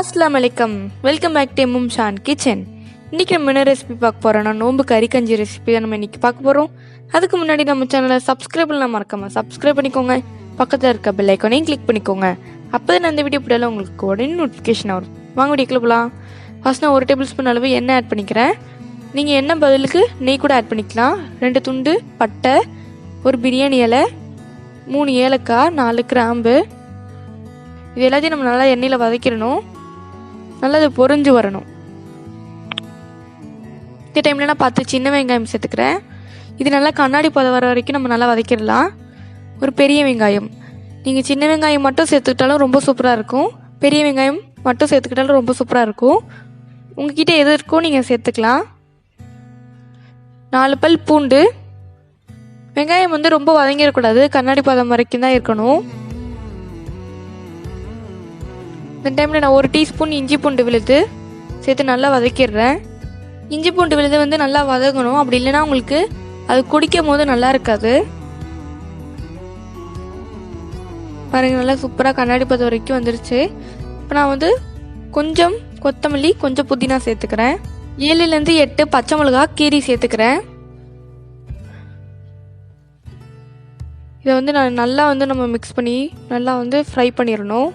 அஸ்ஸலாமு அலைக்கும். Welcome back to Shan kitchen. இன்றைக்கி நம்ம என்ன ரெசிபி பார்க்க போகிறோம்னா நோம்பு கறி கஞ்சி ரெசிபி தான் நம்ம இன்றைக்கி பார்க்க போகிறோம். அதுக்கு முன்னாடி நம்ம சேனலை சப்ஸ்கிரைப் பண்ணலாம், மறக்காமல் சப்ஸ்கிரைப் பண்ணிக்கோங்க. பக்கத்தில் இருக்க பெல் ஐக்கானையும் கிளிக் பண்ணிக்கோங்க. அப்போ தான் அந்த வீடியோ போட்டாலும் உங்களுக்கு உடனே நோட்டிஃபிகேஷன் வரும். வாங்க வீடியோக்குள்ள போகலாம். ஃபர்ஸ்ட் நான் 1 டேபிள் ஸ்பூன் அளவு எண்ணெய் ஆட் பண்ணிக்கிறேன். நீங்கள் எண்ணெய் பதிலுக்கு நெய் கூட ஆட் பண்ணிக்கலாம். 2 துண்டு பட்டை, ஒரு பிரியாணி இலை, 3 ஏலக்காய், 4 கிராம்பு, இது எல்லாத்தையும் நம்ம நல்லா எண்ணெயில் வதக்கிடணும். நல்லா அது பொரிஞ்சு வரணும். இந்த டைமில் நான் 10 சின்ன வெங்காயம் சேர்த்துக்கிறேன். இது நல்லா கண்ணாடி பதம் வர வரைக்கும் நம்ம நல்லா வதக்கிடலாம். ஒரு பெரிய வெங்காயம், நீங்கள் சின்ன வெங்காயம் மட்டும் சேர்த்துக்கிட்டாலும் ரொம்ப சூப்பராக இருக்கும். பெரிய வெங்காயம் மட்டும் சேர்த்துக்கிட்டாலும் ரொம்ப சூப்பராக இருக்கும். உங்ககிட்ட எது இருக்கோ நீங்கள் சேர்த்துக்கலாம். 4 பல் பூண்டு. வெங்காயம் ரொம்ப வதங்கிடக்கூடாது, கண்ணாடி பதம் வரைக்கும் தான் இருக்கணும். இந்த டைமில் நான் 1 டீஸ்பூன் இஞ்சி பூண்டு விழுது சேர்த்து நல்லா வதக்கிடுறேன். இஞ்சி பூண்டு விழுது நல்லா வதங்கணும், அப்படி இல்லைன்னா உங்களுக்கு அது குடிக்கும் போது நல்லா இருக்காது. பாருங்க, நல்லா சூப்பராக கண்ணாடி பதம் வரைக்கும் வந்துருச்சு. இப்போ நான் கொஞ்சம் கொத்தமல்லி, கொஞ்சம் புதினா சேர்த்துக்கிறேன். 7லேருந்து 8 பச்சை மிளகா கீரி சேர்த்துக்கிறேன். இதை நான் நல்லா நம்ம மிக்ஸ் பண்ணி நல்லா ஃப்ரை பண்ணிடணும்.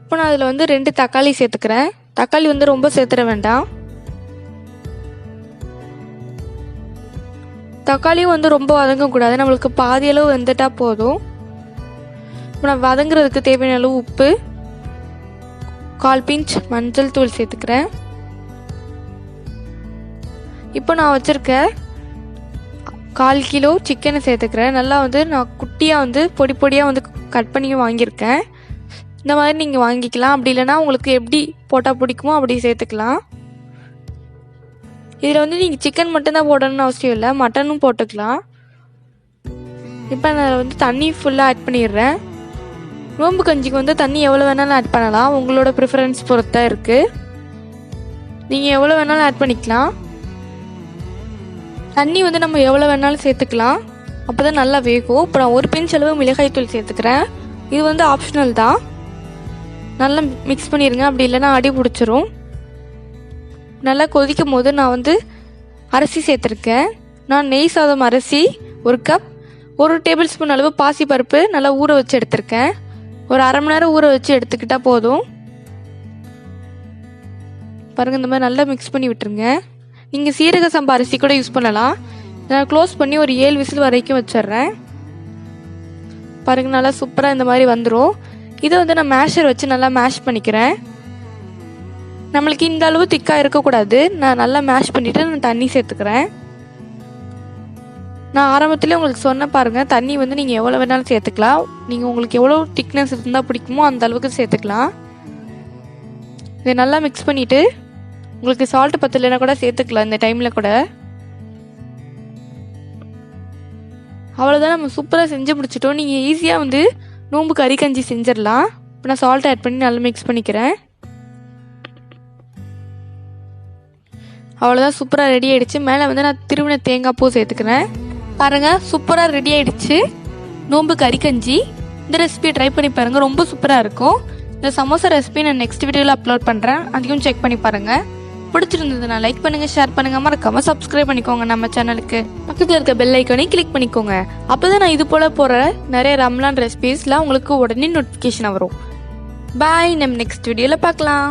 இப்போ நான் அதில் 2 தக்காளி சேர்த்துக்கிறேன். தக்காளி ரொம்ப சேர்த்துட வேண்டாம். தக்காளியும் ரொம்ப வதங்கக்கூடாது, நம்மளுக்கு பாதி அளவு வெந்துட்டா போதும். இப்போ நான் வதங்குறதுக்கு தேவையான அளவு உப்பு, 1/4 பிஞ்ச் மஞ்சள் தூள் சேர்த்துக்கிறேன். இப்போ நான் வச்சுருக்க 1/4 கிலோ சிக்கனை சேர்த்துக்கிறேன். நல்லா நான் குட்டியாக பொடி பொடியாக கட் பண்ணி வாங்கியிருக்கேன். இந்த மாதிரி நீங்கள் வாங்கிக்கலாம், அப்படி இல்லைன்னா உங்களுக்கு எப்படி போட்டால் பிடிக்குமோ அப்படி சேர்த்துக்கலாம். இதில் நீங்கள் சிக்கன் மட்டும்தான் போடணும்னு அவசியம் இல்லை, மட்டனும் போட்டுக்கலாம். இப்போ நான் தண்ணி ஃபுல்லாக ஆட் பண்ணிடுறேன். நோம்பு கஞ்சிக்கு தண்ணி எவ்வளோ வேணாலும் ஆட் பண்ணலாம், உங்களோட ப்ரிஃபரன்ஸ் பொறுத்தா இருக்குது. நீங்கள் எவ்வளோ வேணாலும் ஆட் பண்ணிக்கலாம். தண்ணி நம்ம எவ்வளோ வேணாலும் சேர்த்துக்கலாம், அப்போ தான் நல்லா வேகும். இப்போ நான் 1 பிஞ்ச் அளவு மிளகாய் தூள் சேர்த்துக்கிறேன். இது ஆப்ஷனல் தான். நல்லா மிக்ஸ் பண்ணிடுங்க, அப்படி இல்லைன்னா அடி பிடிச்சிரும். நல்லா கொதிக்கும் போது நான் அரிசி சேர்த்துருக்கேன். நான் நெய் சாதம் அரிசி 1 கப், 1 டேபிள் ஸ்பூன் அளவு பாசி பருப்பு நல்லா ஊற வச்சு எடுத்திருக்கேன். ஒரு 1/2 மணி நேரம் ஊற வச்சு எடுத்துக்கிட்டால் போதும். பாருங்கள், இந்த மாதிரி நல்லா மிக்ஸ் பண்ணி விட்டுருங்க. நீங்கள் சீரக சம்பா அரிசி கூட யூஸ் பண்ணலாம். நான் க்ளோஸ் பண்ணி ஒரு 7 விசில் வரைக்கும் வச்சிடுறேன். பாருங்கள், நல்லா சூப்பராக இந்த மாதிரி வந்துடும். இதை நான் மேஷர் வச்சு நல்லா மேஷ் பண்ணிக்கிறேன். நம்மளுக்கு இந்த அளவு திக்காக இருக்கக்கூடாது. நான் நல்லா மேஷ் பண்ணிவிட்டு நான் தண்ணி சேர்த்துக்கிறேன். நான் ஆரம்பத்துலேயே உங்களுக்கு சொன்ன பாருங்கள், தண்ணி நீங்கள் எவ்வளோ வேணாலும் சேர்த்துக்கலாம். நீங்கள் உங்களுக்கு எவ்வளோ திக்னஸ் இருந்தால் பிடிக்குமோ அந்த அளவுக்கு சேர்த்துக்கலாம். இதை நல்லா மிக்ஸ் பண்ணிவிட்டு உங்களுக்கு சால்ட் பத்தலைன்னா கூட சேர்த்துக்கலாம் இந்த டைமில் கூட. அவ்வளோதான், நம்ம சூப்பராக செஞ்சு முடிச்சிட்டோம். நீங்கள் ஈஸியாக நோம்பு கறி கஞ்சி செஞ்சிடலாம். இப்போ நான் சால்ட் ஆட் பண்ணி நல்லா மிக்ஸ் பண்ணிக்கிறேன். அவ்வளோதான், சூப்பராக ரெடி ஆகிடுச்சு. மேலே நான் திருவின தேங்காய் பூ சேர்த்துக்கிறேன். பாருங்கள், சூப்பராக ரெடி ஆகிடுச்சு நோம்பு கறி கஞ்சி. இந்த ரெசிபியை ட்ரை பண்ணி பாருங்கள், ரொம்ப சூப்பராக இருக்கும். இந்த சமோசா ரெசிபி நான் நெக்ஸ்ட் வீடியோவில் அப்லோட் பண்ணுறேன், அதையும் செக் பண்ணி பாருங்கள். பிடிச்சிருந்ததுன்னா லைக் பண்ணுங்கள், ஷேர் பண்ணுங்கள், மறக்காமல் சப்ஸ்கிரைப் பண்ணிக்கோங்க நம்ம சேனலுக்கு. பக்கத்தில் இருக்க பெல் ஐக்கானையும் கிளிக் பண்ணிக்கோங்க. அப்போ தான் நான் இது போல் போகிற நிறைய ரம்லான் ரெசிபீஸ்லாம் உங்களுக்கு உடனே நோட்டிஃபிகேஷன் வரும். பாய், நம்ம நெக்ஸ்ட் வீடியோவில் பார்க்கலாம்.